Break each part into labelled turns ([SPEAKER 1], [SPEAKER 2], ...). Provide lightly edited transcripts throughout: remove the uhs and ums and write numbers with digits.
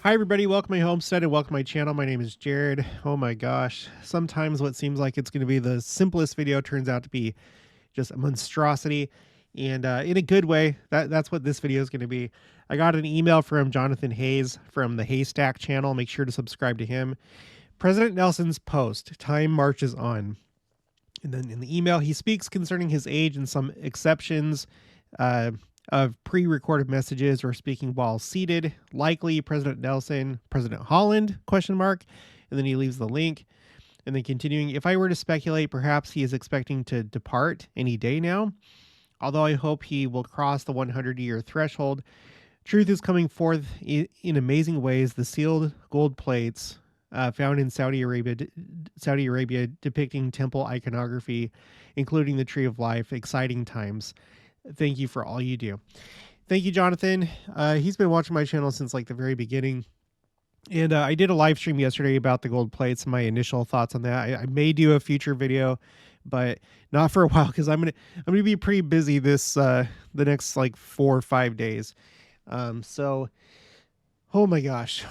[SPEAKER 1] Hi, everybody. Welcome to my homestead and welcome to my channel. My name is Jared. Oh my gosh. Sometimes what seems like it's going to be the simplest video turns out to be just a monstrosity. And in a good way, that's what this video is going to be. I got an email from Jonathan Hayes from the Haystack channel. Make sure to subscribe to him. President Nelson's post, time marches on. And then in the email, he speaks concerning his age and some exceptions of pre-recorded messages or speaking while seated, likely President Nelson, President Holland, ? And then he leaves the link. And then continuing, if I were to speculate, perhaps he is expecting to depart any day now. Although I hope he will cross the 100-year threshold, truth is coming forth in amazing ways. The sealed gold plates found in Saudi Arabia depicting temple iconography, including the Tree of Life, exciting times. Thank you for all you do. Thank you, Jonathan. He's been watching my channel since like the very beginning. And I did a live stream yesterday about the gold plates and my initial thoughts on that. I may do a future video, but not for a while because I'm gonna be pretty busy this the next like 4 or 5 days. So oh my gosh,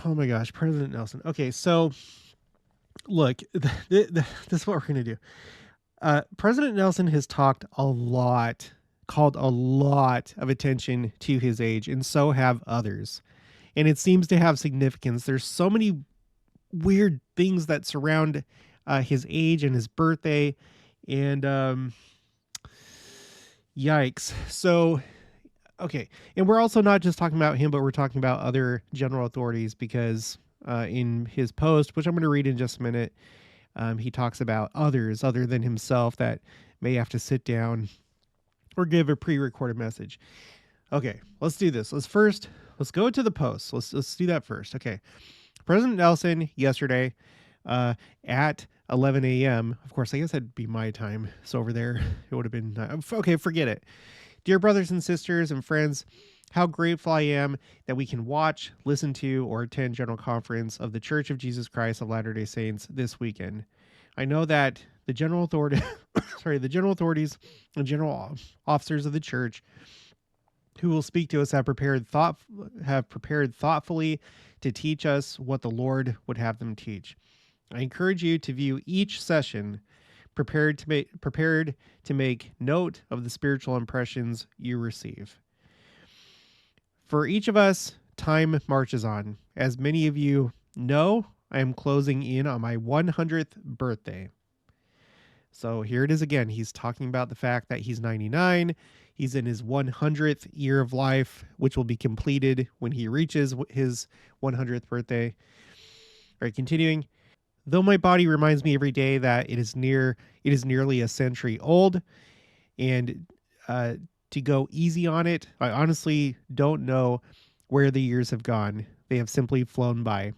[SPEAKER 1] President Nelson. Okay, so look, this is what we're gonna do. President Nelson has called a lot of attention to his age, and so have others. And it seems to have significance. There's so many weird things that surround his age and his birthday, and yikes. So, okay. And we're also not just talking about him, but we're talking about other general authorities because in his post, which I'm going to read in just a minute, he talks about others other than himself that may have to sit down or give a pre-recorded message. Okay, let's do this. Let's go to the post. Let's do that first. Okay. President Nelson yesterday at 11 a.m. Of course, I guess that'd be my time. So over there, it would have been okay, forget it. Dear brothers and sisters and friends, how grateful I am that we can watch, listen to, or attend General Conference of the Church of Jesus Christ of Latter-day Saints this weekend. I know that the general authorities and general officers of the church who will speak to us have prepared thoughtfully to teach us what the Lord would have them teach. I encourage you to view each session prepared to make note of the spiritual impressions you receive. For each of us, time marches on. As many of you know, I am closing in on my 100th birthday. So here it is again. He's talking about the fact that he's 99. He's in his 100th year of life, which will be completed when he reaches his 100th birthday. All right, continuing. Though my body reminds me every day that it is nearly a century old, and to go easy on it, I honestly don't know where the years have gone. They have simply flown by.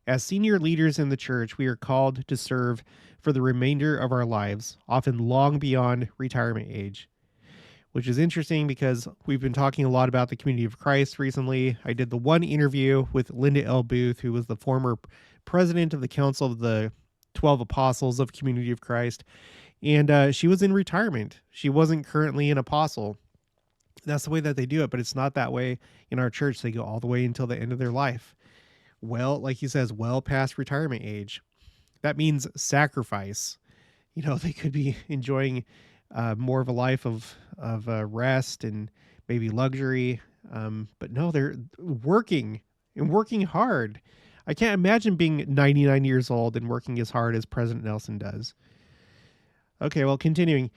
[SPEAKER 1] As senior leaders in the church, we are called to serve for the remainder of our lives, often long beyond retirement age, which is interesting because we've been talking a lot about the Community of Christ recently. I did the one interview with Linda L. Booth, who was the former president of the Council of the 12 Apostles of Community of Christ, and she was in retirement. She wasn't currently an apostle. That's the way that they do it, but it's not that way in our church. They go all the way until the end of their life. Well, like he says, well past retirement age. That means sacrifice. You know, they could be enjoying more of a life of rest and maybe luxury. But no, they're working hard. I can't imagine being 99 years old and working as hard as President Nelson does. Okay, well, continuing.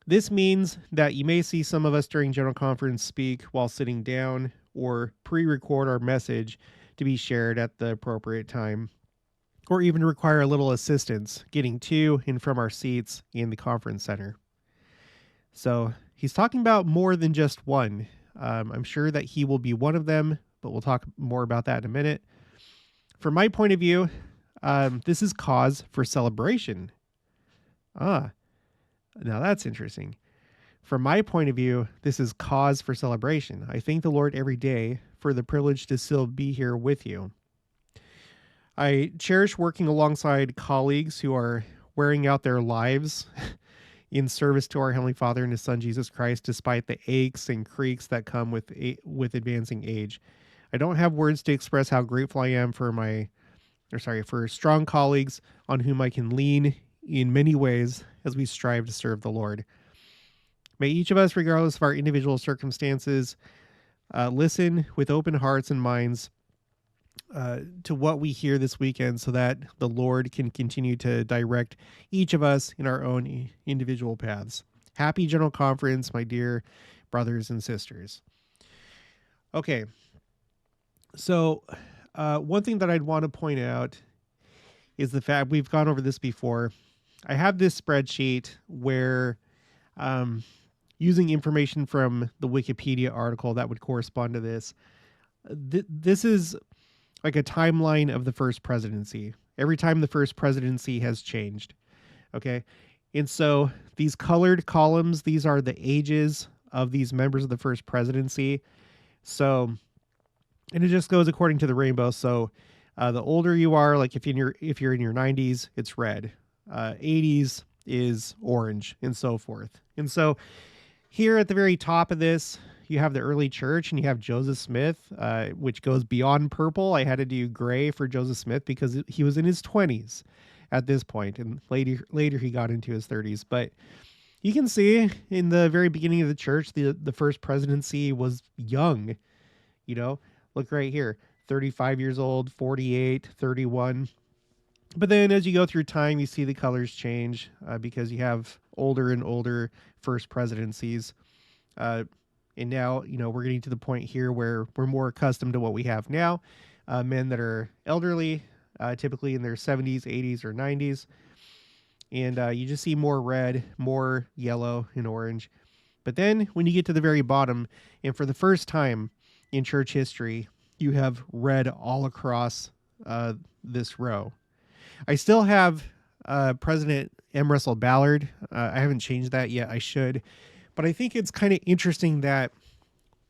[SPEAKER 1] This means that you may see some of us during General Conference speak while sitting down or pre-record our message to be shared at the appropriate time, or even require a little assistance getting to and from our seats in the conference center. So he's talking about more than just one. I'm sure that he will be one of them, but we'll talk more about that in a minute. From my point of view, this is cause for celebration. Now that's interesting. From my point of view, this is cause for celebration. I thank the Lord every day for the privilege to still be here with you. I cherish working alongside colleagues who are wearing out their lives in service to our Heavenly Father and His Son, Jesus Christ, despite the aches and creaks that come with advancing age. I don't have words to express how grateful I am for for strong colleagues on whom I can lean in many ways as we strive to serve the Lord. May each of us, regardless of our individual circumstances, listen with open hearts and minds to what we hear this weekend so that the Lord can continue to direct each of us in our own individual paths. Happy General Conference, my dear brothers and sisters. Okay, so one thing that I'd want to point out is the fact we've gone over this before. I have this spreadsheet where using information from the Wikipedia article that would correspond to this, this is like a timeline of the first presidency. Every time the first presidency has changed. Okay. And so these colored columns, these are the ages of these members of the first presidency. So, and it just goes according to the rainbow. So the older you are, like if you're in your 90s, it's red. 80s is orange, and so forth. And so here at the very top of this, you have the early church, and you have Joseph Smith, which goes beyond purple. I had to do gray for Joseph Smith because he was in his 20s at this point, and later he got into his 30s. But you can see in the very beginning of the church, the first presidency was young. You know, look right here, 35 years old, 48, 31. But then as you go through time, you see the colors change because you have older and older first presidencies. And now, we're getting to the point here where we're more accustomed to what we have now. Men that are elderly, typically in their 70s, 80s, or 90s. And you just see more red, more yellow, and orange. But then when you get to the very bottom, and for the first time in church history, you have red all across this row. I still have President M. Russell Ballard. I haven't changed that yet. I should. But I think it's kind of interesting that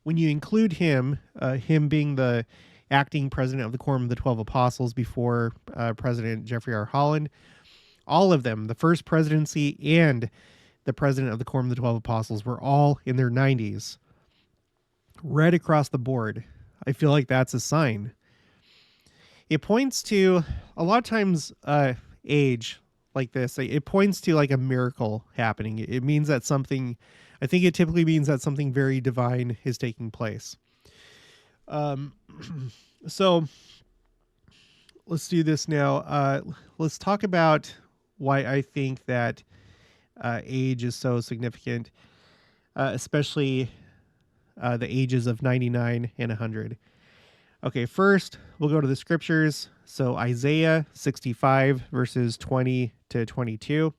[SPEAKER 1] when you include him, him being the acting president of the Quorum of the 12 Apostles before President Jeffrey R. Holland, all of them, the first presidency and the president of the Quorum of the 12 Apostles, were all in their 90s. Red across the board. I feel like that's a sign. It points to, a lot of times, age like this, it points to like a miracle happening. It means that something, I think it typically means that something very divine is taking place. So let's do this now. Let's talk about why I think that age is so significant, especially the ages of 99 and 100. Okay, first, we'll go to the scriptures. So Isaiah 65, verses 20 to 22.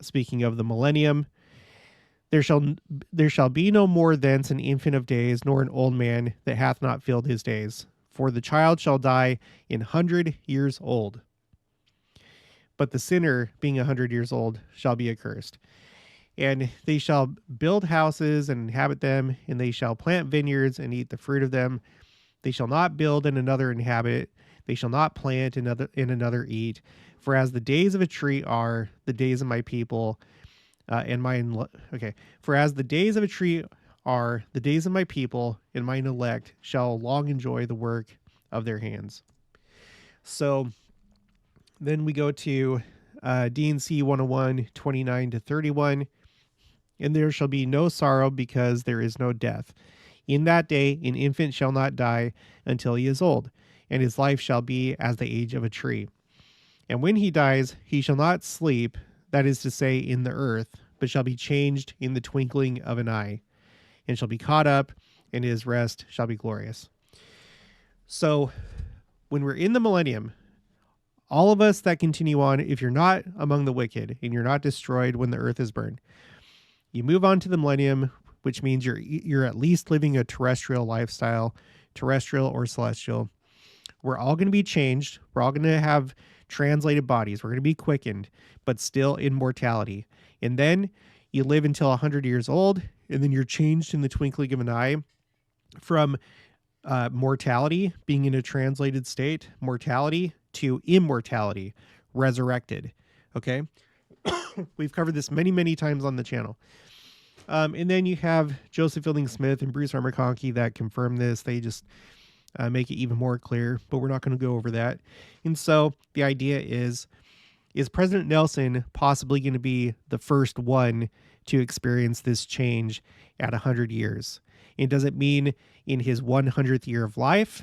[SPEAKER 1] Speaking of the millennium, there shall be no more thence an infant of days, nor an old man that hath not filled his days. For the child shall die 100 years old. But the sinner, being 100 years old, shall be accursed. And they shall build houses and inhabit them, and they shall plant vineyards and eat the fruit of them. They shall not build and another inhabit. They shall not plant and another eat. For as the days of a tree are, the days of my people, For as the days of a tree are, the days of my people, and mine elect shall long enjoy the work of their hands. So then we go to D&C 101, 29 to 31. And there shall be no sorrow because there is no death. In that day, an infant shall not die until he is old, and his life shall be as the age of a tree. And when he dies, he shall not sleep, that is to say, in the earth, but shall be changed in the twinkling of an eye, and shall be caught up, and his rest shall be glorious. So, when we're in the millennium, all of us that continue on, if you're not among the wicked, and you're not destroyed when the earth is burned, you move on to the millennium, which means you're at least living a terrestrial lifestyle, terrestrial or celestial. We're all going to be changed. We're all going to have translated bodies. We're going to be quickened, but still in mortality. And then you live until 100 years old, and then you're changed in the twinkling of an eye from mortality, being in a translated state, mortality, to immortality, resurrected. Okay? We've covered this many, many times on the channel. And then you have Joseph Fielding Smith and Bruce R. McConkie that confirm this. They just make it even more clear, but we're not going to go over that. And so the idea is President Nelson possibly going to be the first one to experience this change at 100 years? And does it mean in his 100th year of life,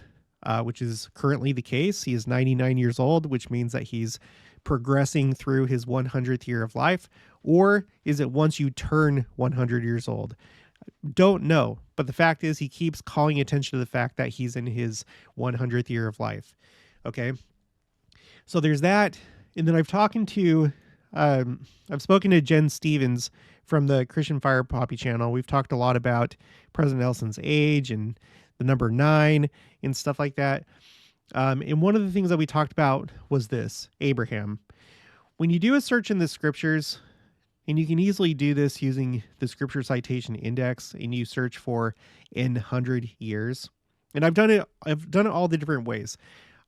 [SPEAKER 1] which is currently the case? He is 99 years old, which means that he's progressing through his 100th year of life. Or is it once you turn 100 years old? Don't know. But the fact is, he keeps calling attention to the fact that he's in his 100th year of life. Okay. So there's that. And then I've spoken to Jen Stevens from the Christian Fire Poppy channel. We've talked a lot about President Nelson's age and the number 9 and stuff like that. And one of the things that we talked about was this, Abraham. When you do a search in the scriptures, and you can easily do this using the scripture citation index, and you search for in 100 years. And I've done it all the different ways.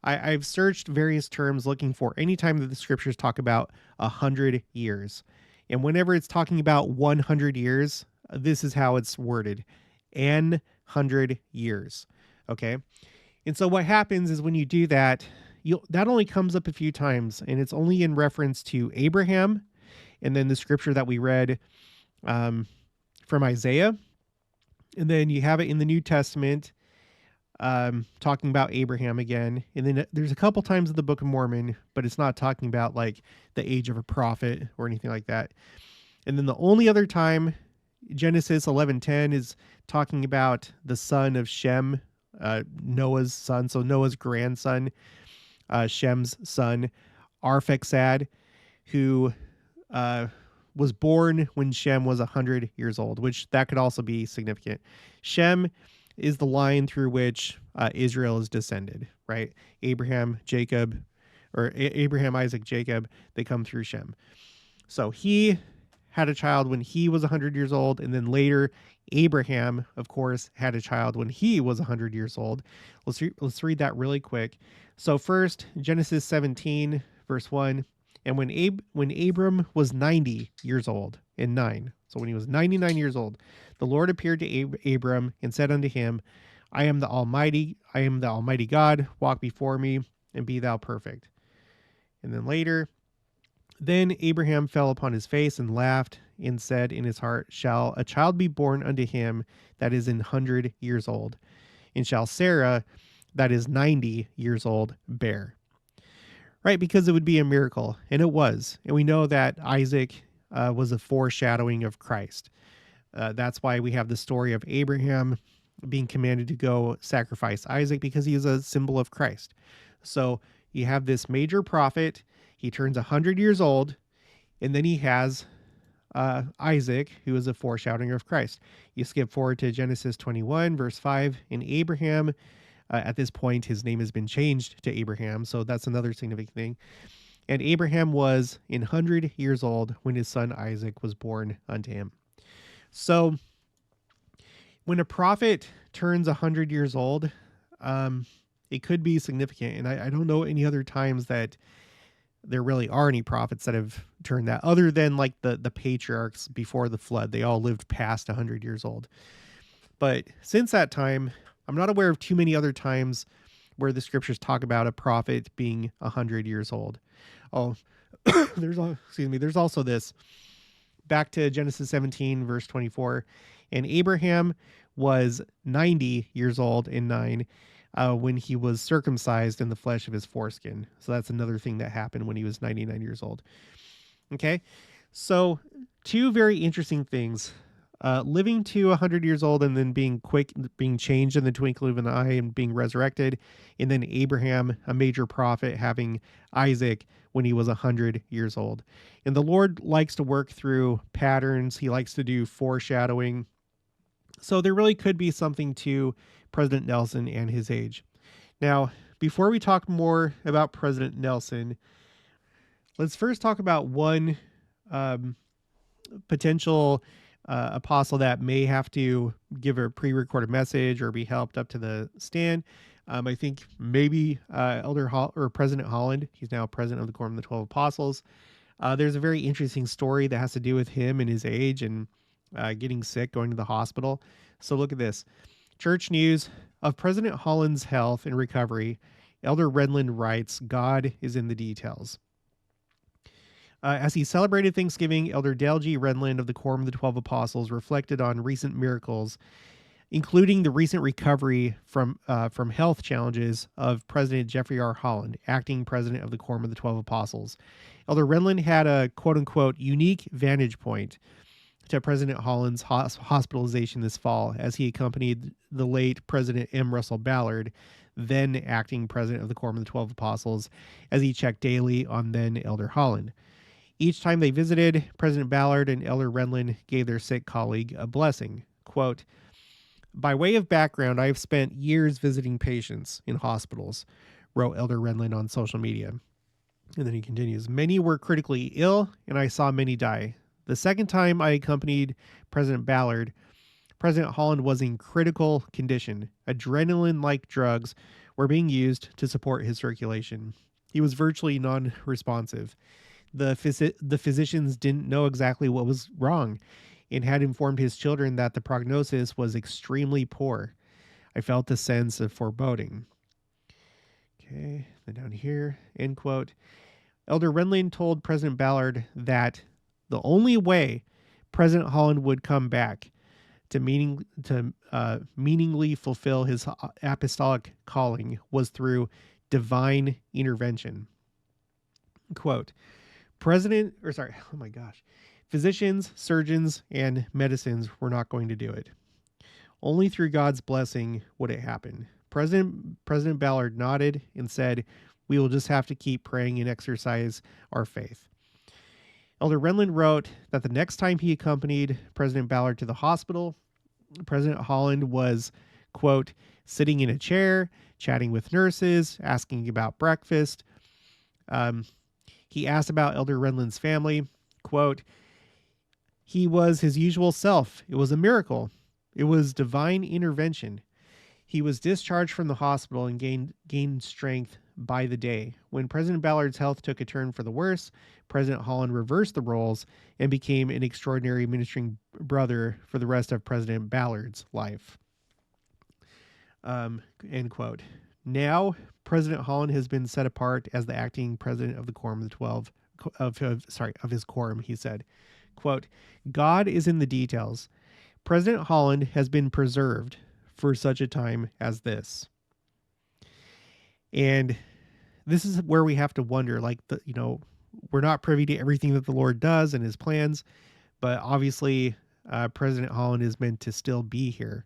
[SPEAKER 1] I've searched various terms looking for any time that the scriptures talk about 100 years. And whenever it's talking about 100 years, this is how it's worded. N 100 years. Okay. And so what happens is when you do that, that only comes up a few times, and it's only in reference to Abraham, and then the scripture that we read from Isaiah. And then you have it in the New Testament talking about Abraham again. And then there's a couple times in the Book of Mormon, but it's not talking about like the age of a prophet or anything like that. And then the only other time, Genesis 11:10 is talking about the son of Shem, Noah's son, so Noah's grandson, Shem's son, Arphaxad, who was born when Shem was 100 years old, which that could also be significant. Shem is the line through which Israel is descended, right? Abraham, Isaac, Jacob, they come through Shem. So he had a child when he was 100 years old, and then later Abraham, of course, had a child when he was 100 years old. Let's read that really quick. So first, Genesis 17, verse 1. And when Abram was 90 years old and 9, so when he was 99 years old, the Lord appeared to Abram and said unto him, I am the Almighty God, walk before me and be thou perfect. And then later, then Abraham fell upon his face and laughed and said in his heart, shall a child be born unto him that is 100 years old? And shall Sarah, that is 90 years old, bear? Right, because it would be a miracle, and it was. And we know that Isaac was a foreshadowing of Christ. That's why we have the story of Abraham being commanded to go sacrifice Isaac, because he is a symbol of Christ. So you have this major prophet, he turns 100 years old, and then he has Isaac, who is a foreshadowing of Christ. You skip forward to Genesis 21, verse 5, and Abraham, at this point, his name has been changed to Abraham, so that's another significant thing. And Abraham was 100 years old when his son Isaac was born unto him. So when a prophet turns 100 years old, it could be significant. And I don't know any other times that there really are any prophets that have turned that, other than like the patriarchs before the flood. They all lived past 100 years old. But since that time, I'm not aware of too many other times where the scriptures talk about a prophet being 100 years old. Oh, there's also this. Back to Genesis 17, verse 24. And Abraham was 90 years old and 9 when he was circumcised in the flesh of his foreskin. So that's another thing that happened when he was 99 years old. Okay, so two very interesting things. Living to 100 years old and then being changed in the twinkling of an eye and being resurrected. And then Abraham, a major prophet, having Isaac when he was 100 years old. And the Lord likes to work through patterns. He likes to do foreshadowing. So there really could be something to President Nelson and his age. Now, before we talk more about President Nelson, let's first talk about one potential apostle that may have to give a pre-recorded message or be helped up to the stand. I think maybe President Holland. He's now president of the Quorum of the 12 Apostles. There's a very interesting story that has to do with him and his age and getting sick, going to the hospital. So look at this. Church News of President Holland's health and recovery. Elder Renlund writes, God is in the details. As he celebrated Thanksgiving, Elder Dale G. Renlund of the Quorum of the 12 Apostles reflected on recent miracles, including the recent recovery from health challenges of President Jeffrey R. Holland, acting president of the Quorum of the 12 Apostles. Elder Renlund had a quote-unquote unique vantage point to President Holland's hospitalization this fall, as he accompanied the late President M. Russell Ballard, then acting president of the Quorum of the 12 Apostles, as he checked daily on then Elder Holland. Each time they visited, President Ballard and Elder Renlund gave their sick colleague a blessing. Quote, by way of background, I have spent years visiting patients in hospitals, wrote Elder Renlund on social media. And then he continues, many were critically ill, and I saw many die. The second time I accompanied President Ballard, President Holland was in critical condition. Adrenaline-like drugs were being used to support his circulation. He was virtually non-responsive. The physicians didn't know exactly what was wrong and had informed his children that the prognosis was extremely poor. I felt a sense of foreboding. Okay, then down here, end quote. Elder Renlund told President Ballard that the only way President Holland would come back to meaningly fulfill his apostolic calling was through divine intervention. Quote, physicians, surgeons, and medicines were not going to do it. Only through God's blessing would it happen. President Ballard nodded and said, we will just have to keep praying and exercise our faith. Elder Renlund wrote that the next time he accompanied President Ballard to the hospital, President Holland was, quote, sitting in a chair, chatting with nurses, asking about breakfast. He asked about Elder Renlund's family. Quote, he was his usual self. It was a miracle. It was divine intervention. He was discharged from the hospital and gained strength by the day. When President Ballard's health took a turn for the worse, President Holland reversed the roles and became an extraordinary ministering brother for the rest of President Ballard's life. End quote. Now, President Holland has been set apart as the acting president of the Quorum of the 12, of his quorum, he said. Quote, God is in the details. President Holland has been preserved for such a time as this. And this is where we have to wonder, we're not privy to everything that the Lord does and his plans, but obviously President Holland is meant to still be here.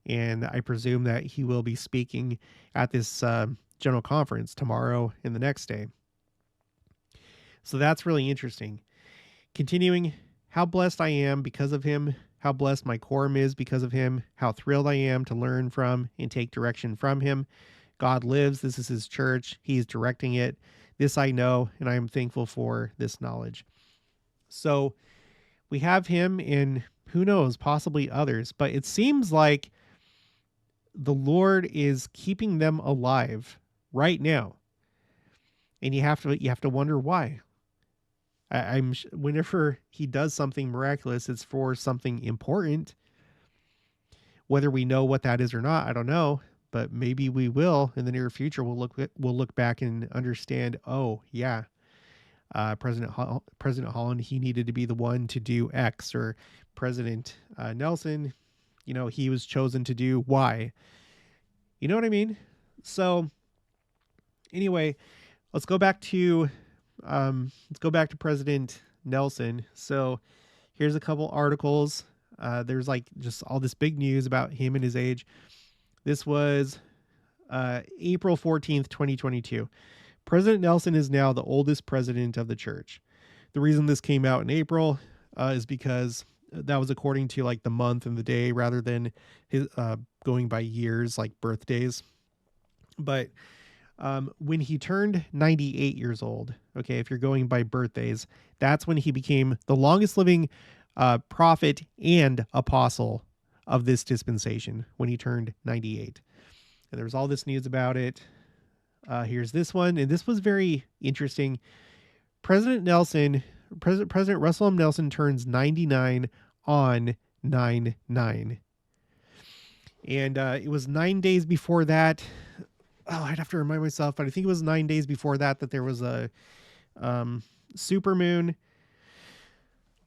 [SPEAKER 1] And I presume that he will be speaking at this general conference tomorrow and the next day. So that's really interesting. Continuing, how blessed I am because of him, how blessed my quorum is because of him, how thrilled I am to learn from and take direction from him. God lives. This is his church. He's directing it. This I know, and I am thankful for this knowledge. So we have him and who knows, possibly others, but it seems like the Lord is keeping them alive right now. And you have to wonder why. Whenever he does something miraculous, it's for something important. Whether we know what that is or not, I don't know, but maybe we will in the near future. We'll look back and understand. Oh yeah, President Holland, he needed to be the one to do X, or President Nelson, he was chosen to do Y. You know what I mean? So anyway, let's go back to President Nelson. So here's a couple articles. There's just all this big news about him and his age. This was April 14th, 2022. President Nelson is now the oldest president of the church. The reason this came out in April is because that was according to the month and the day rather than his going by years, like birthdays. But when he turned 98 years old, okay, if you're going by birthdays, that's when he became the longest living prophet and apostle of this dispensation, when he turned 98. And there was all this news about it. Here's this one, and this was very interesting. President Russell M. Nelson turns 99 on 9/9. And it was 9 days before that. Oh, I'd have to remind myself, but I think it was 9 days before that that there was a super moon.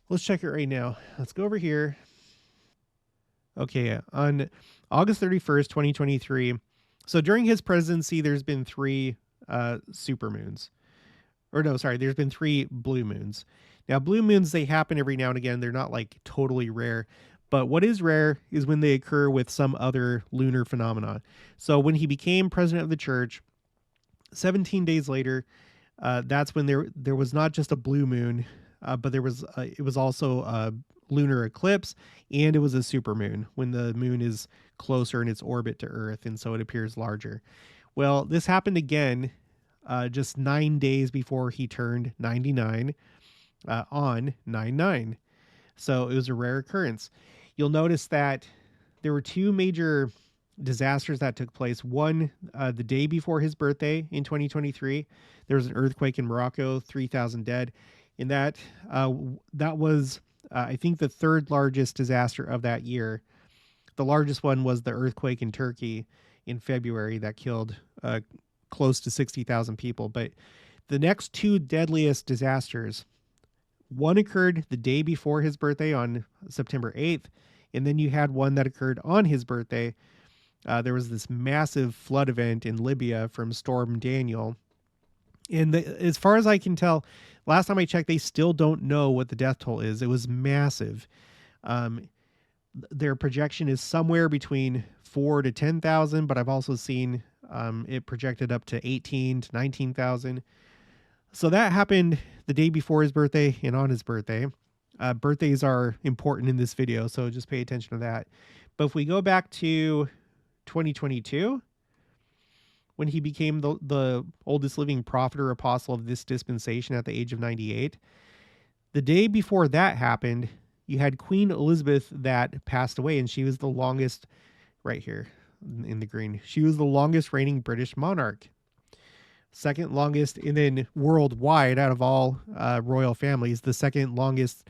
[SPEAKER 1] Let's check it right now. Let's go over here. Okay, yeah. On August 31st, 2023. So during his presidency, there's been 3 super moons. Or no, sorry, there's been 3 blue moons. Now, blue moons, they happen every now and again. They're not like totally rare. But what is rare is when they occur with some other lunar phenomenon. So when he became president of the church, 17 days later, that's when there was not just a blue moon, but it was also a lunar eclipse, and it was a supermoon when the moon is closer in its orbit to Earth, and so it appears larger. Well, this happened again just 9 days before he turned 99 on 9/9. So it was a rare occurrence. You'll notice that there were 2 major disasters that took place. One, the day before his birthday in 2023, there was an earthquake in Morocco, 3,000 dead. And that was, I think, the 3rd largest disaster of that year. The largest one was the earthquake in Turkey in February that killed close to 60,000 people. But the next 2 deadliest disasters, one occurred the day before his birthday on September 8th, and then you had one that occurred on his birthday. There was this massive flood event in Libya from Storm Daniel. And as far as I can tell, last time I checked, they still don't know what the death toll is. It was massive. Their projection is somewhere between 4 to 10,000, but I've also seen it projected up to 18 to 19,000. So that happened the day before his birthday and on his birthday. Birthdays are important in this video, so just pay attention to that. But if we go back to 2022, when he became the oldest living prophet or apostle of this dispensation at the age of 98, the day before that happened, you had Queen Elizabeth that passed away, and she was the longest, right here in the green, she was the longest reigning British monarch. Second longest, and then worldwide out of all royal families, the second longest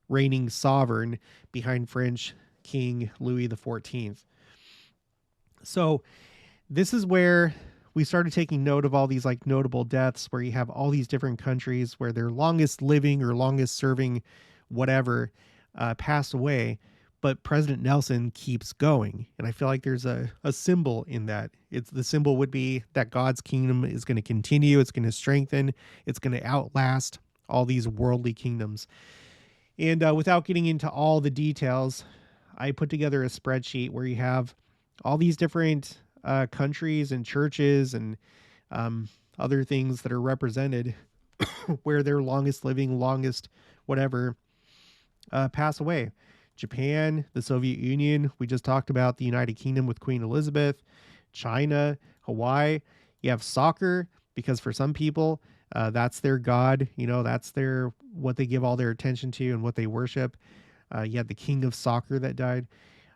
[SPEAKER 1] reigning sovereign behind French King Louis XIV. So this is where we started taking note of all these like notable deaths where you have all these different countries where their longest living or longest serving whatever passed away, but President Nelson keeps going. And I feel like there's a symbol in that. The symbol would be that God's kingdom is going to continue. It's going to strengthen. It's going to outlast all these worldly kingdoms. And without getting into all the details, I put together a spreadsheet where you have all these different countries and churches and other things that are represented where their longest living, longest whatever pass away. Japan, the Soviet Union, we just talked about the United Kingdom with Queen Elizabeth, China, Hawaii. You have soccer, because for some people, that's their god. You know, that's what they give all their attention to and what they worship. You had the king of soccer that died.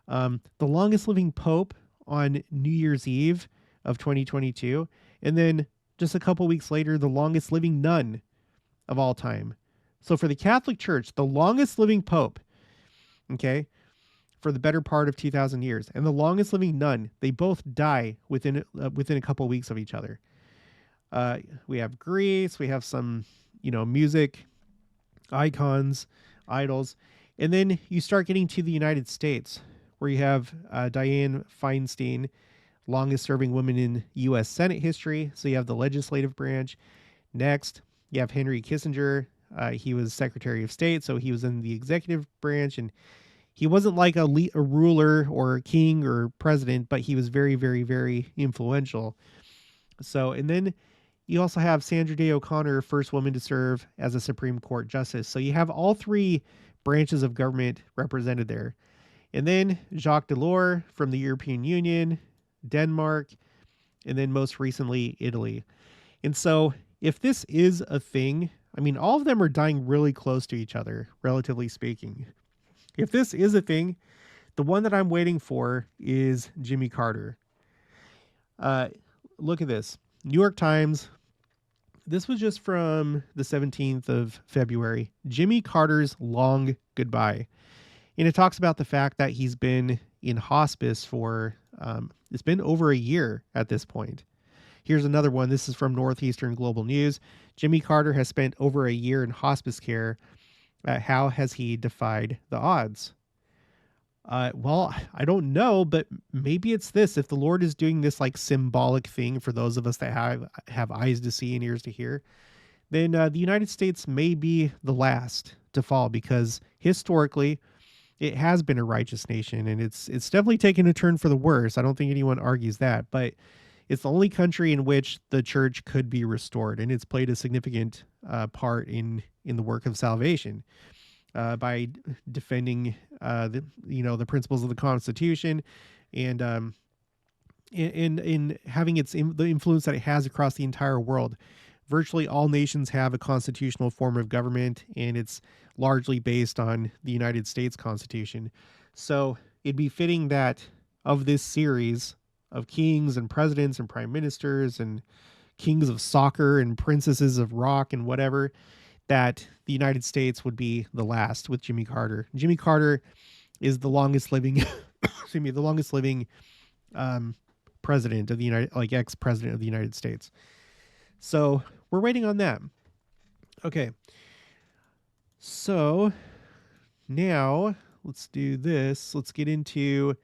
[SPEAKER 1] The longest living pope on New Year's Eve of 2022. And then just a couple weeks later, the longest living nun of all time. So for the Catholic Church, the longest living pope, okay, for the better part of 2,000 years, and the longest living nun, they both die within a couple weeks of each other. We have Greece, we have some, music icons, idols, and then you start getting to the United States, where you have Dianne Feinstein, longest serving woman in U.S. Senate history. So you have the legislative branch. Next, you have Henry Kissinger. He was Secretary of State, so he was in the executive branch, and he wasn't like a ruler or a king or president, but he was very, very, very influential. So, and then you also have Sandra Day O'Connor, first woman to serve as a Supreme Court justice. So you have all 3 branches of government represented there. And then Jacques Delors from the European Union, Denmark, and then most recently, Italy. And so if this is a thing, I mean, all of them are dying really close to each other, relatively speaking. If this is a thing, the one that I'm waiting for is Jimmy Carter. Look at this. New York Times. This was just from the 17th of February. Jimmy Carter's long goodbye. And it talks about the fact that he's been in hospice for It's been over a year at this point. Here's another one. This is from Northeastern Global News. Jimmy Carter has spent over a year in hospice care. How has he defied the odds? Well, I don't know, but maybe it's this. If the Lord is doing this like symbolic thing for those of us that have eyes to see and ears to hear, then the United States may be the last to fall, because historically it has been a righteous nation, and it's definitely taken a turn for the worse. I don't think anyone argues that, but it's the only country in which the church could be restored, and it's played a significant part in the work of salvation by defending the principles of the Constitution, and in having the influence that it has across the entire world. Virtually all nations have a constitutional form of government, and it's largely based on the United States Constitution. So it'd be fitting that of this series of kings and presidents and prime ministers and kings of soccer and princesses of rock and whatever, that the United States would be the last with Jimmy Carter. Jimmy Carter is the longest living, the longest living president of the ex-president of the United States. So we're waiting on that. Okay. So now let's do this. Let's get into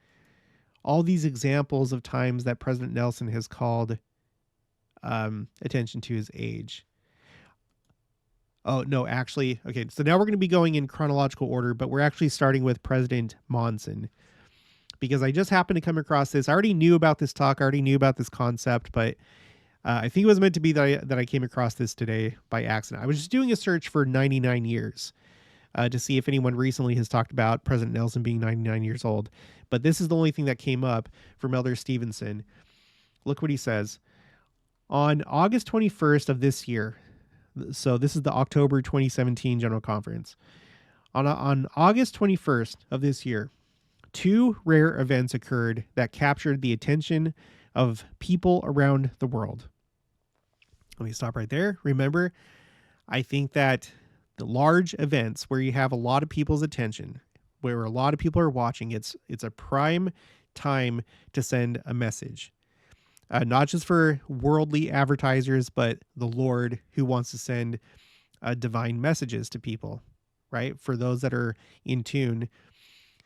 [SPEAKER 1] all these examples of times that President Nelson has called attention to his age. Oh, no, actually. Okay, so now we're going to be going in chronological order, but we're actually starting with President Monson, because I just happened to come across this. I already knew about this talk. I already knew about this concept, but I think it was meant to be that I came across this today by accident. I was just doing a search for 99 years to see if anyone recently has talked about President Nelson being 99 years old. But this is the only thing that came up from Elder Stevenson. Look what he says. On August 21st of this year, so this is the October 2017 General Conference. On August 21st of this year, two rare events occurred that captured the attention of people around the world. Let me stop right there. Remember, I think that the large events where you have a lot of people's attention, where a lot of people are watching, it's a prime time to send a message. Not just for worldly advertisers, but the Lord, who wants to send divine messages to people, right? For those that are in tune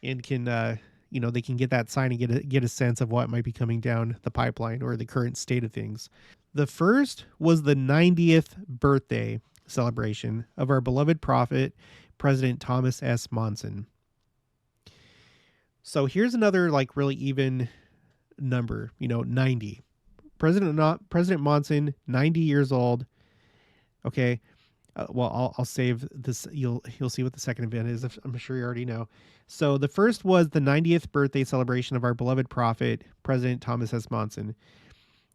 [SPEAKER 1] and can, they can get that sign and get a sense of what might be coming down the pipeline or the current state of things. The first was the 90th birthday celebration of our beloved prophet, President Thomas S. Monson. So here's another really even number, 90. President Monson, 90 years old. Okay. I'll save this. You'll see what the second event is. I'm sure you already know. So the first was the 90th birthday celebration of our beloved prophet, President Thomas S. Monson.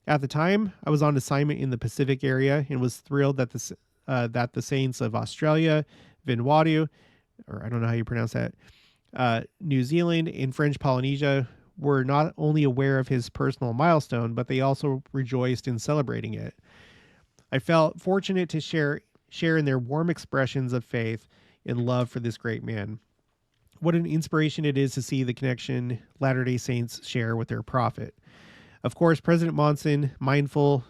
[SPEAKER 1] At the time, I was on assignment in the Pacific area and was thrilled that the saints of Australia, Vanuatu, or I don't know how you pronounce that, New Zealand, and French Polynesia were not only aware of his personal milestone, but they also rejoiced in celebrating it. I felt fortunate to share in their warm expressions of faith and love for this great man. What an inspiration it is to see the connection Latter-day Saints share with their prophet. Of course, President Monson, mindful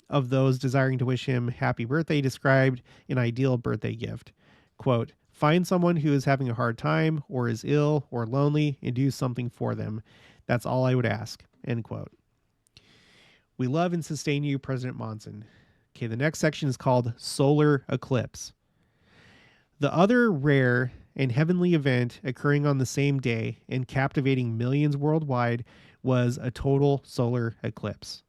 [SPEAKER 1] of those desiring to wish him happy birthday, described an ideal birthday gift. Quote, "Find someone who is having a hard time or is ill or lonely and do something for them. That's all I would ask." End quote. We love and sustain you, President Monson. Okay, the next section is called Solar Eclipse. The other rare and heavenly event occurring on the same day and captivating millions worldwide was a total solar eclipse.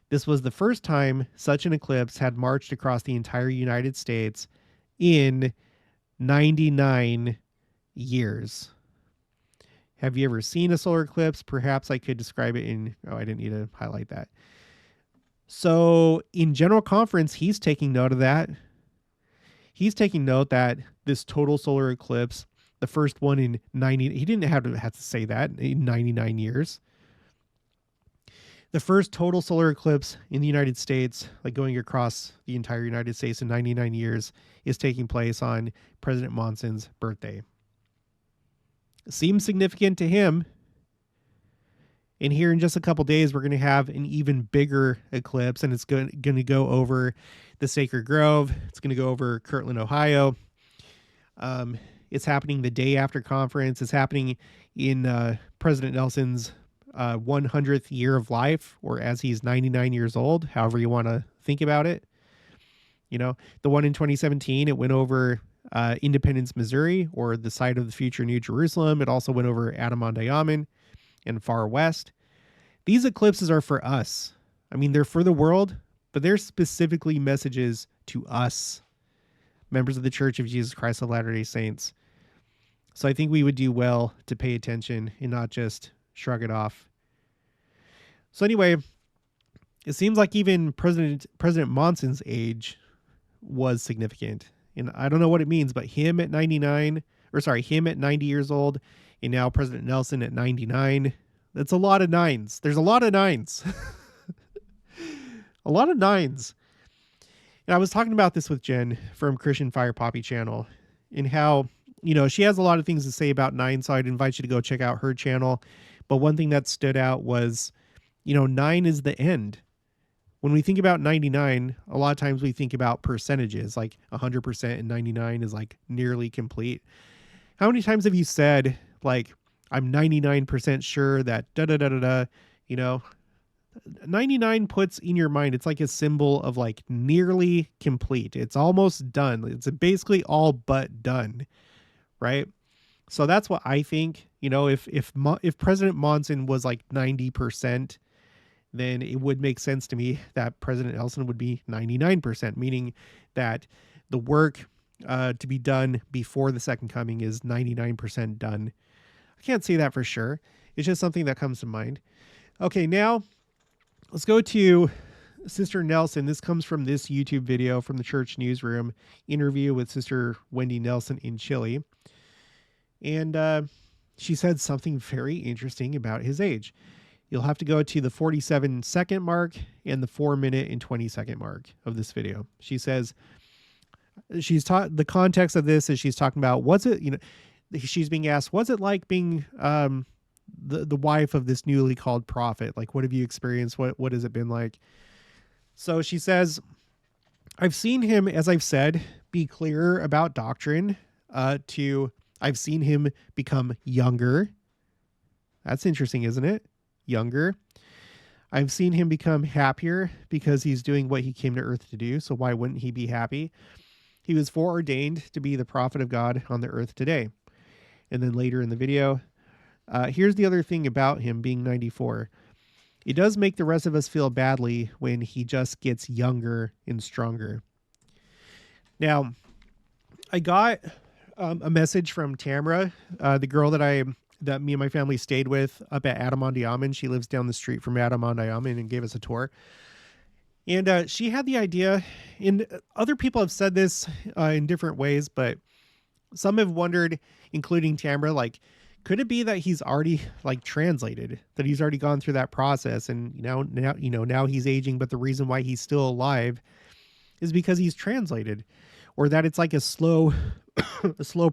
[SPEAKER 1] This was the first time such an eclipse had marched across the entire United States in 99 years. Have you ever seen a solar eclipse? Perhaps I could describe it in... Oh, I didn't need to highlight that. So in General Conference, he's taking note of that. He's taking note that this total solar eclipse, the first one in 90... He didn't have to say that in 99 years. The first total solar eclipse in the United States, going across the entire United States in 99 years, is taking place on President Monson's birthday. Seems significant to him. And here in just a couple days, we're going to have an even bigger eclipse, and it's going to go over the Sacred Grove. It's going to go over Kirtland, Ohio. It's happening the day after conference. It's happening in President Nelson's 100th year of life, or as he's 99 years old, however you want to think about it. You know, the one in 2017, it went over Independence, Missouri, or the site of the future New Jerusalem. It also went over Adam-on-Diamond and Far West. These eclipses are for us. I mean, they're for the world, but they're specifically messages to us, members of the Church of Jesus Christ of Latter-day Saints. So I think we would do well to pay attention and not just shrug it off. So anyway, it seems like even President Monson's age was significant. And I don't know what it means, but him at 90 years old, and now President Nelson at 99. That's a lot of nines. There's a lot of nines. A lot of nines. And I was talking about this with Jen from Christian Fire Poppy channel, and how, you know, she has a lot of things to say about nine, so I'd invite you to go check out her channel. But one thing that stood out was, you know, 9 is the end. When we think about 99, a lot of times we think about percentages, like 100% and 99 is like nearly complete. How many times have you said, like, I'm 99% sure that da-da-da-da-da, you know, 99 puts in your mind, it's like a symbol of like nearly complete. It's almost done. It's basically all but done, right? So that's what I think. You know, if President Monson was like 90%, then it would make sense to me that President Nelson would be 99%, meaning that the work to be done before the second coming is 99% done. I can't say that for sure. It's just something that comes to mind. Okay, now let's go to Sister Nelson. This comes from this YouTube video from the church newsroom, interview with Sister Wendy Nelson in Chile. And she said something very interesting about his age. You'll have to go to the 47-second mark and the 4-minute and 20-second mark of this video. She says, the context of this is she's talking about, she's being asked, what's it like being the wife of this newly called prophet? Like, what have you experienced? What has it been like? So she says, I've seen him, as I've said, be clearer about doctrine, I've seen him become younger. That's interesting, isn't it? Younger. I've seen him become happier because he's doing what he came to earth to do. So why wouldn't he be happy? He was foreordained to be the prophet of God on the earth today. And then later in the video, here's the other thing about him being 94. It does make the rest of us feel badly when he just gets younger and stronger. Now, I got a message from Tamara, the girl that me and my family stayed with up at Adam-on-Diamond. She lives down the street from Adam-on-Diamond and gave us a tour. And she had the idea, and other people have said this in different ways, but some have wondered, including Tamara, like, could it be that he's already like translated, that he's already gone through that process, and now he's aging, but the reason why he's still alive is because he's translated, or that it's like a slow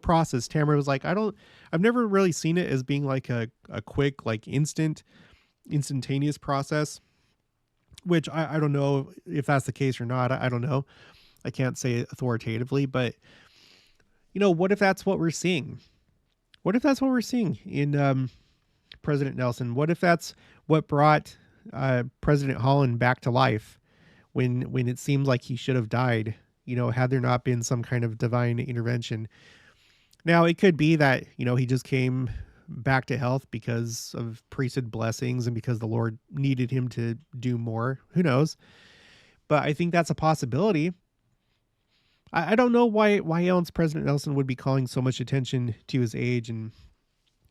[SPEAKER 1] process. Tamara was like, I've never really seen it as being like a quick, like instantaneous process, which I don't know if that's the case or not. I don't know. I can't say it authoritatively, but what if that's what we're seeing? What if that's what we're seeing in President Nelson? What if that's what brought President Holland back to life when it seemed like he should have died, had there not been some kind of divine intervention? Now, it could be that, he just came back to health because of priesthood blessings and because the Lord needed him to do more. Who knows? But I think that's a possibility. I don't know why else President Nelson would be calling so much attention to his age, and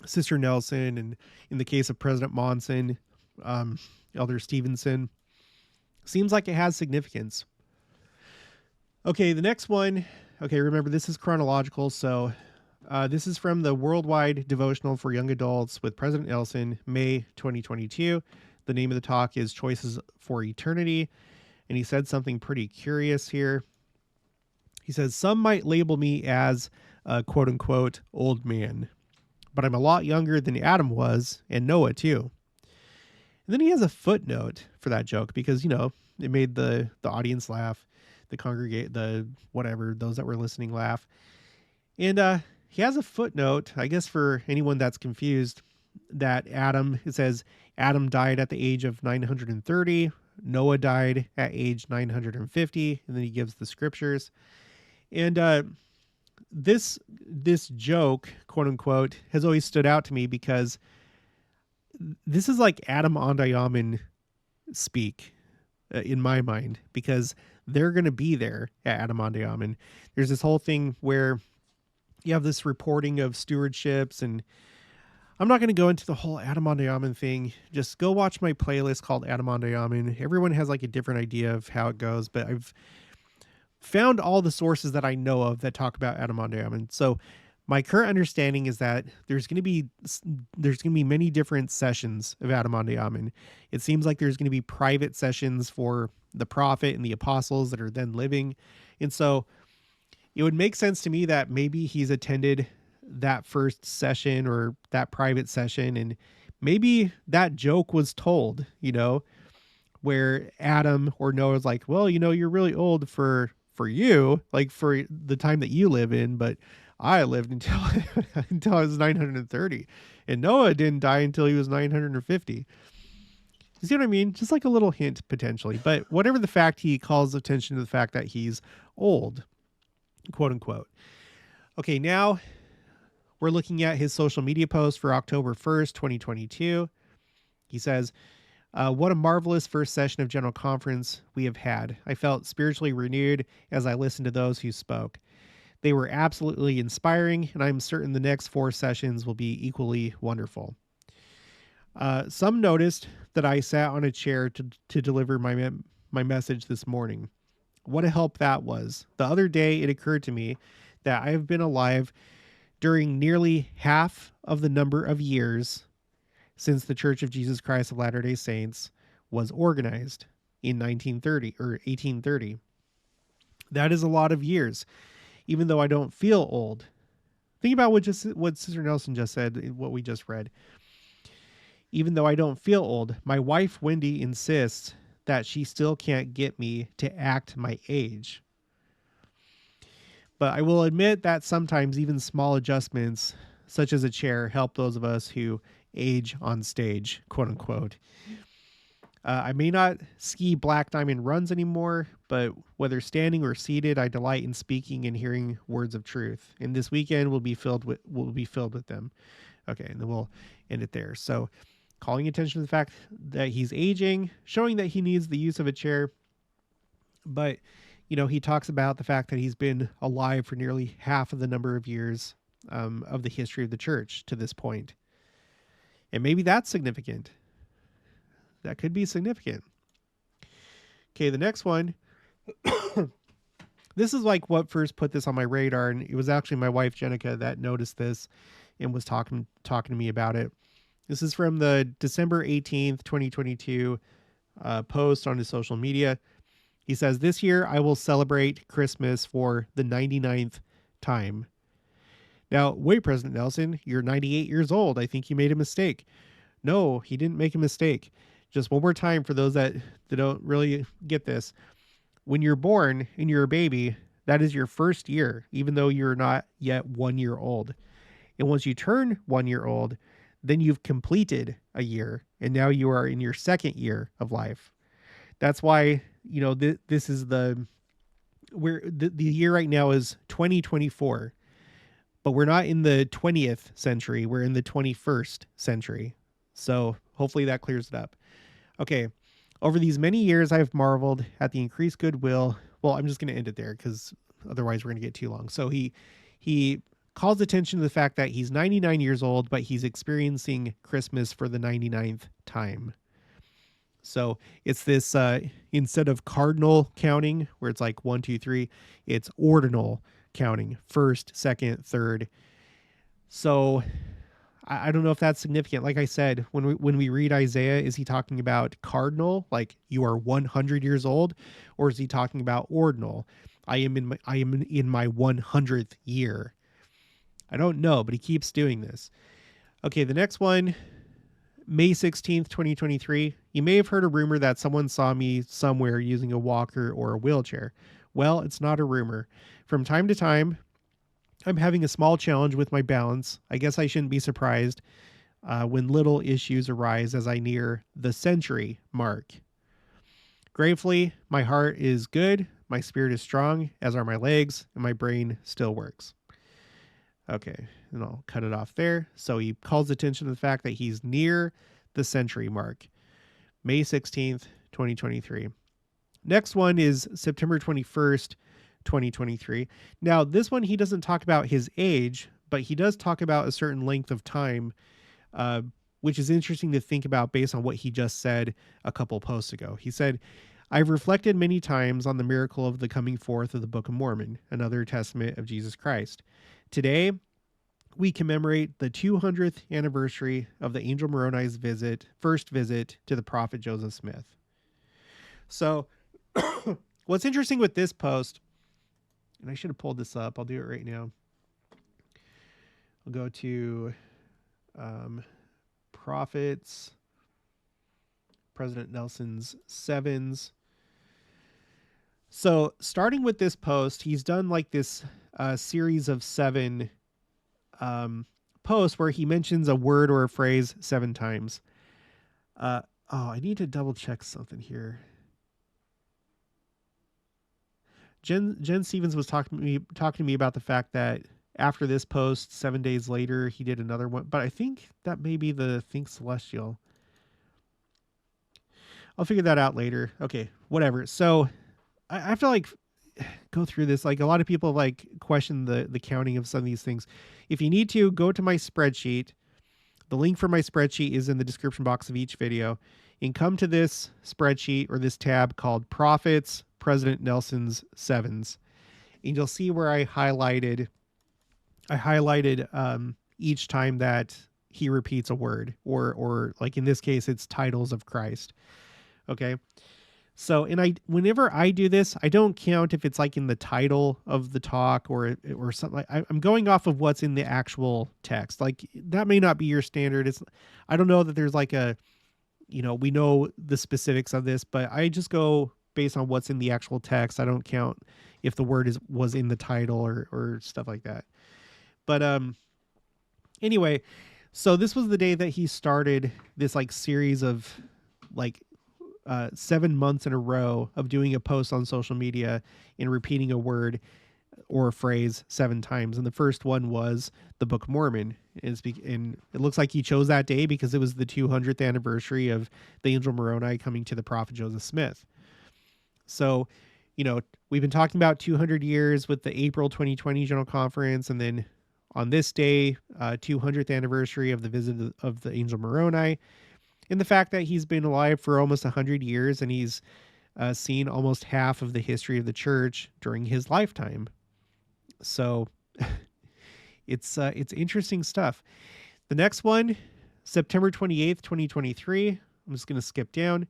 [SPEAKER 1] Sister Nelson, and in the case of President Monson, Elder Stevenson. Seems like it has significance. Okay, the next one. Okay, remember, this is chronological, so this is from the Worldwide Devotional for Young Adults with President Nelson, May 2022. The name of the talk is Choices for Eternity, and he said something pretty curious here. He says, some might label me as a quote-unquote old man, but I'm a lot younger than Adam was, and Noah too. And then he has a footnote for that joke because, it made the audience laugh, the whatever, those that were listening laugh. And he has a footnote, I guess for anyone that's confused, that it says Adam died at the age of 930, Noah died at age 950, and then he gives the scriptures. And this joke, quote unquote, has always stood out to me because this is like Adam Andayaman speak in my mind, because they're going to be there at Adam Andayaman. There's this whole thing where you have this reporting of stewardships, and I'm not going to go into the whole Adam Andayaman thing. Just go watch my playlist called Adam Andayaman. Everyone has like a different idea of how it goes, but I've found all the sources that I know of that talk about Adam Andayaman. So my current understanding is that there's going to be many different sessions of Adam Andayaman. It seems like there's going to be private sessions for the prophet and the apostles that are then living. And so it would make sense to me that maybe he's attended that first session or that private session, and maybe that joke was told, where Adam or Noah's like, well, you're really old for you, like for the time that you live in, but I lived until until I was 930, and Noah didn't die until he was 950. You see what I mean? Just like a little hint potentially, but whatever the fact, he calls attention to the fact that he's old, quote unquote. Okay, now we're looking at his social media post for October 1st, 2022. He says, what a marvelous first session of General Conference we have had. I felt spiritually renewed as I listened to those who spoke. They were absolutely inspiring, and I'm certain the next 4 sessions will be equally wonderful. Some noticed that I sat on a chair to deliver my message this morning. What a help that was. The other day, it occurred to me that I have been alive during nearly half of the number of years since the Church of Jesus Christ of Latter-day Saints was organized in 1930 or 1830. That is a lot of years, even though I don't feel old. Think about what Sister Nelson just said, what we just read. Even though I don't feel old, my wife Wendy insists that she still can't get me to act my age. But I will admit that sometimes even small adjustments, such as a chair, help those of us who age on stage, quote unquote. I may not ski black diamond runs anymore, but whether standing or seated, I delight in speaking and hearing words of truth. And this weekend will be filled with them. Okay, and then we'll end it there. So, calling attention to the fact that he's aging, showing that he needs the use of a chair, but he talks about the fact that he's been alive for nearly half of the number of years of the history of the church to this point. And maybe that's significant. That could be significant. Okay, the next one. This is like what first put this on my radar, and it was actually my wife Jenica that noticed this and was talking to me about it. This is from the December 18th, 2022 post on his social media. He says, this year I will celebrate Christmas for the 99th time. Now, wait, President Nelson, you're 98 years old. I think you made a mistake. No, he didn't make a mistake. Just one more time for those that don't really get this. When you're born and you're a baby, that is your first year, even though you're not yet 1 year old. And once you turn 1 year old, then you've completed a year, and now you are in your second year of life. That's why, this is the year right now is 2024, but we're not in the 20th century. We're in the 21st century. So hopefully that clears it up. Okay. Over these many years, I've marveled at the increased goodwill. Well, I'm just going to end it there because otherwise we're going to get too long. So he calls attention to the fact that he's 99 years old, but he's experiencing Christmas for the 99th time. So it's this, instead of cardinal counting, where it's like 1, 2, 3, it's ordinal counting, first, second, third. So I don't know if that's significant. Like I said, when we read Isaiah, is he talking about cardinal, like you are 100 years old, or is he talking about ordinal? I am in my 100th year. I don't know, but he keeps doing this. Okay, the next one May 16th, 2023. You may have heard a rumor that someone saw me somewhere using a walker or a wheelchair. Well, it's not a rumor. From time to time, I'm having a small challenge with my balance. I guess I shouldn't be surprised when little issues arise as I near the century mark. Gratefully, my heart is good, my spirit is strong, as are my legs, and my brain still works. Okay, and I'll cut it off there. So he calls attention to the fact that he's near the century mark. May 16th, 2023. Next one is September 21st, 2023. Now, this one, he doesn't talk about his age, but he does talk about a certain length of time, which is interesting to think about based on what he just said a couple posts ago. He said, I've reflected many times on the miracle of the coming forth of the Book of Mormon, another testament of Jesus Christ. Today, we commemorate the 200th anniversary of the angel Moroni's first visit to the prophet Joseph Smith. So, what's interesting with this post, and I should have pulled this up. I'll do it right now. I'll go to prophets, President Nelson's sevens. So starting with this post, he's done like this series of 7 posts where he mentions a word or a phrase 7 times. I need to double check something here. Jen Stevens was talking to me about the fact that after this post, 7 days later, he did another one. But I think that may be the Think Celestial. I'll figure that out later. Okay, whatever. So I have to like go through this. Like a lot of people like question the counting of some of these things. If you need to, go to my spreadsheet. The link for my spreadsheet is in the description box of each video. And come to this spreadsheet or this tab called Prophets, President Nelson's Sevens. And you'll see where I highlighted each time that he repeats a word, or like in this case, it's titles of Christ. Okay. So, and whenever I do this, I don't count if it's like in the title of the talk or something. I'm going off of what's in the actual text. Like that may not be your standard. I don't know that there's like we know the specifics of this, but I just go based on what's in the actual text. I don't count if the word was in the title or stuff like that. But anyway, so this was the day that he started this like series of like 7 months in a row of doing a post on social media and repeating a word or a phrase 7 times. And the first one was the Book of Mormon. And it looks like he chose that day because it was the 200th anniversary of the angel Moroni coming to the prophet Joseph Smith. So, we've been talking about 200 years with the April 2020 General Conference. And then on this day, 200th anniversary of the visit of the angel Moroni. And the fact that he's been alive for almost 100 years and he's seen almost half of the history of the church during his lifetime. So it's interesting stuff. The next one, September 28th, 2023. I'm just going to skip down.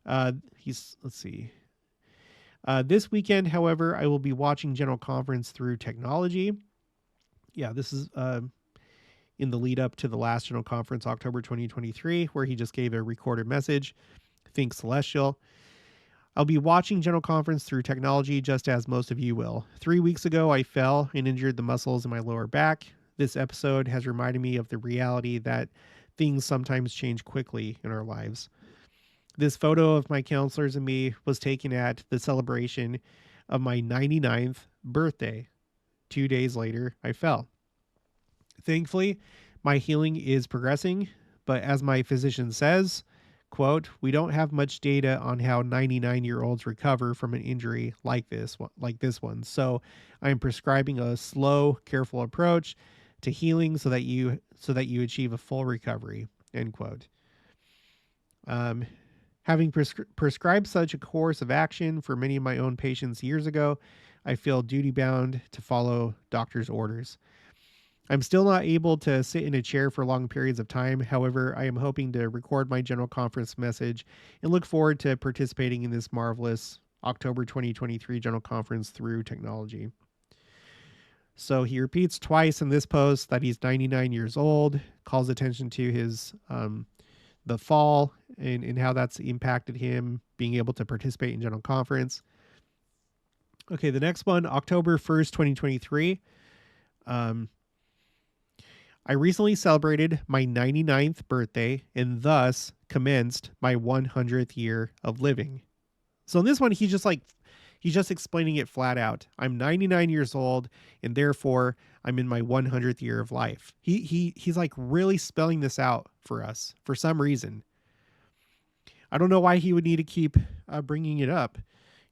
[SPEAKER 1] Let's see. This weekend, however, I will be watching General Conference through technology. Yeah, this is in the lead up to the last General Conference, October 2023, where he just gave a recorded message, Think Celestial. I'll be watching General Conference through technology just as most of you will. 3 weeks ago, I fell and injured the muscles in my lower back. This episode has reminded me of the reality that things sometimes change quickly in our lives. This photo of my counselors and me was taken at the celebration of my 99th birthday. 2 days later, I fell. Thankfully, my healing is progressing, but as my physician says, quote, we don't have much data on how 99-year-olds recover from an injury like this one. So I am prescribing a slow, careful approach to healing so that you achieve a full recovery, end quote. Having prescribed such a course of action for many of my own patients years ago, I feel duty-bound to follow doctor's orders. I'm still not able to sit in a chair for long periods of time. However, I am hoping to record my General Conference message and look forward to participating in this marvelous October 2023 General Conference through technology. So he repeats twice in this post that he's 99 years old, calls attention to his the fall and how that's impacted him being able to participate in General Conference. Okay, the next one, October 1st, 2023. I recently celebrated my 99th birthday and thus commenced my 100th year of living. So in this one, he's just explaining it flat out. I'm 99 years old and therefore I'm in my 100th year of life. He's like really spelling this out for us for some reason. I don't know why he would need to keep bringing it up.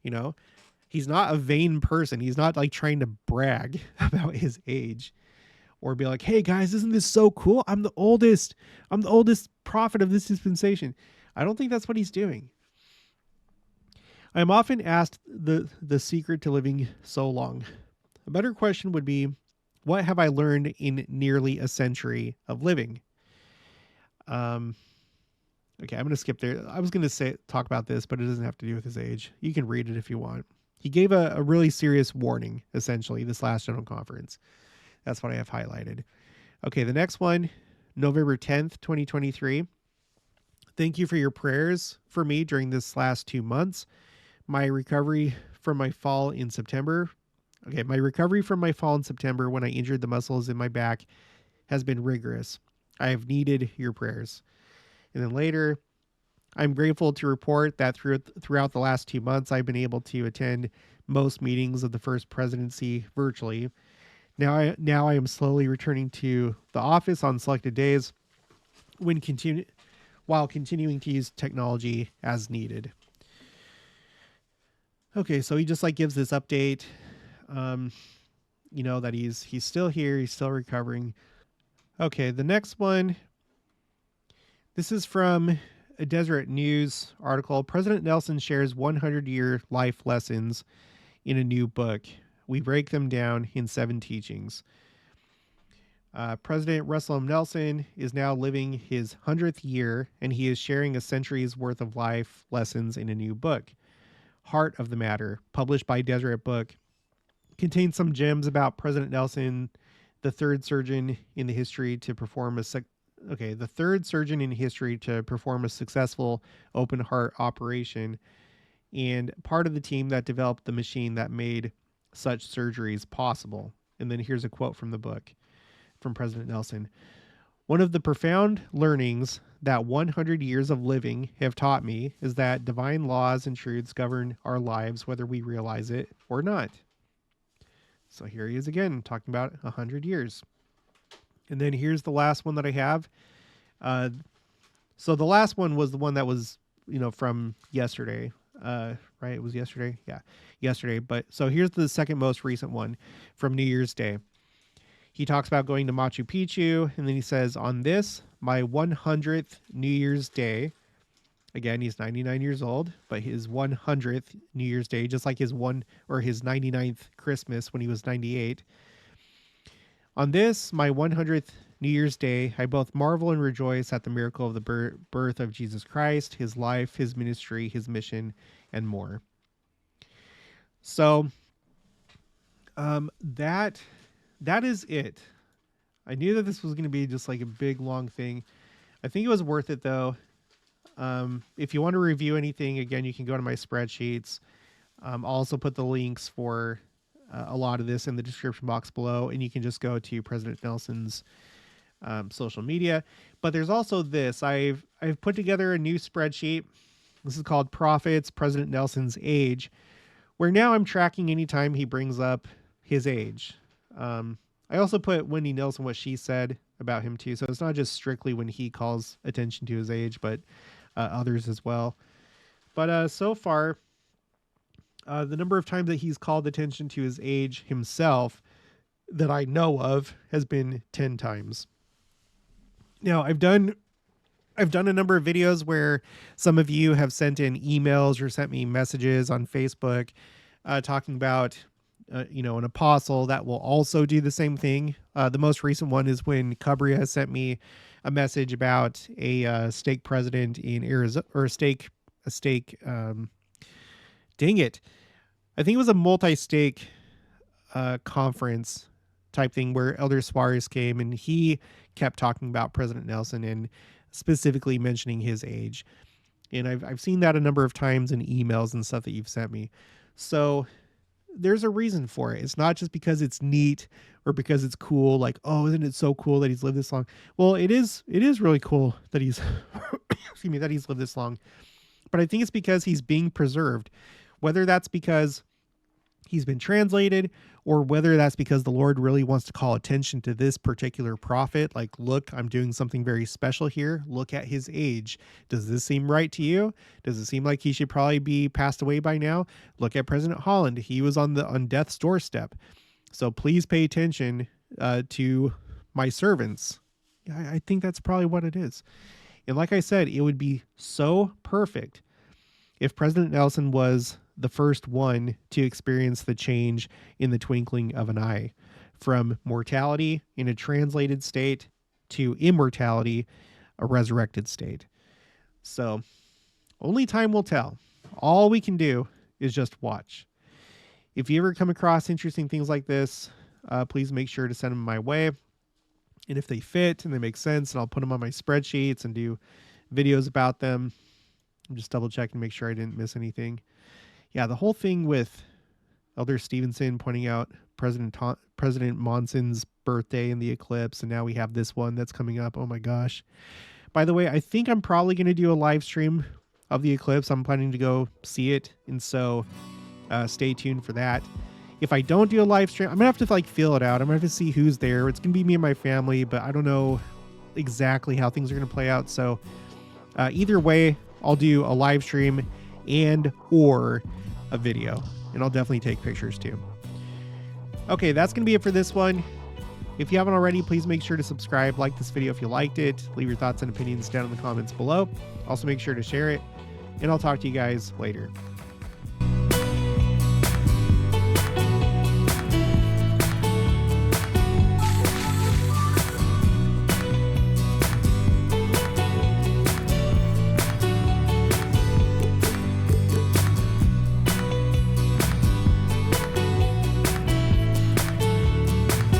[SPEAKER 1] You know, he's not a vain person. He's not like trying to brag about his age or be like, hey guys, isn't this so cool? I'm the oldest prophet of this dispensation. I don't think that's what he's doing. I am often asked the secret to living so long. A better question would be, what have I learned in nearly a century of living? Okay, I'm going to skip there. I was going to talk about this, but it doesn't have to do with his age. You can read it if you want. He gave a really serious warning, essentially, this last General Conference. That's what I have highlighted. Okay, the next one, November 10th, 2023. Thank you for your prayers for me during this last 2 months. My recovery from my fall in September. Okay, my recovery from my fall in September when I injured the muscles in my back has been rigorous. I have needed your prayers. And then later, I'm grateful to report that throughout the last 2 months, I've been able to attend most meetings of the First Presidency virtually. Now I am slowly returning to the office on selected days while continuing to use technology as needed. Okay, so he just like gives this update, that he's still here, he's still recovering. Okay, the next one. This is from a Deseret News article. President Nelson shares 100-year life lessons in a new book. We break them down in 7 teachings. President Russell M. Nelson is now living his 100th year, and he is sharing a century's worth of life lessons in a new book. Heart of the Matter, published by Deseret Book, contains some gems about President Nelson, the third surgeon in history to perform a successful open heart operation, and part of the team that developed the machine that made such surgeries possible. And then here's a quote from the book from President Nelson. One of the profound learnings that 100 years of living have taught me is that divine laws and truths govern our lives whether we realize it or not. So here he is again talking about 100 years. And then here's the last one that I have. So the last one was the one that was, from yesterday. Right? It was yesterday. Yeah, yesterday. But so here's the second most recent one from New Year's Day. He talks about going to Machu Picchu, and then he says, on this, my 100th New Year's Day, again, he's 99 years old, but his 100th New Year's Day, just like his 99th Christmas when he was 98. On this, my 100th New Year's Day, I both marvel and rejoice at the miracle of the birth of Jesus Christ, his life, his ministry, his mission, and more. So, that is it. I knew that this was going to be just like a big, long thing. I think it was worth it, though. If you want to review anything, again, you can go to my spreadsheets. I'll also put the links for a lot of this in the description box below, and you can just go to President Nelson's social media. But there's also this. I've put together a new spreadsheet. This is called Prophets, President Nelson's Age, where now I'm tracking anytime he brings up his age. I also put Wendy Nelson, what she said about him too. So it's not just strictly when he calls attention to his age, but others as well. But so far, the number of times that he's called attention to his age himself that I know of has been 10 times. Now, I've done a number of videos where some of you have sent in emails or sent me messages on Facebook talking about an apostle that will also do the same thing. The most recent one is when Cabria sent me a message about a stake president in Arizona, or a stake, dang it. I think it was a multi-stake conference type thing where Elder Suarez came and he kept talking about President Nelson. And specifically mentioning his age. And I've seen that a number of times in emails and stuff that you've sent me. So there's a reason for it. It's not just because it's neat or because it's cool. Like, oh, isn't it so cool that he's lived this long? Well, it is really cool that he's, excuse me, that he's lived this long. But I think it's because he's being preserved, whether that's because he's been translated or whether that's because the Lord really wants to call attention to this particular prophet. Like, look, I'm doing something very special here. Look at his age. Does this seem right to you? Does it seem like he should probably be passed away by now? Look at President Holland. He was on death's doorstep. So please pay attention to my servants. I think that's probably what it is. And like I said, it would be so perfect if President Nelson was the first one to experience the change in the twinkling of an eye, from mortality in a translated state to immortality, a resurrected state. So only time will tell. All we can do is just watch. If you ever come across interesting things like this, please make sure to send them my way. And if they fit and they make sense, and I'll put them on my spreadsheets and do videos about them. I'm just double checking to make sure I didn't miss anything. Yeah, the whole thing with Elder Stevenson pointing out President Monson's birthday in the eclipse, and now we have this one that's coming up. Oh my gosh. By the way, I think I'm probably going to do a live stream of the eclipse. I'm planning to go see it, and so stay tuned for that. If I don't do a live stream, I'm going to have to feel it out. I'm going to have to see who's there. It's going to be me and my family, but I don't know exactly how things are going to play out. So either way, I'll do a live stream and or a video, and I'll definitely take pictures too. Okay, that's going to be it for this one. If you haven't already, please make sure to subscribe, like this video if you liked it, leave your thoughts and opinions down in the comments below. Also make sure to share it, and I'll talk to you guys later.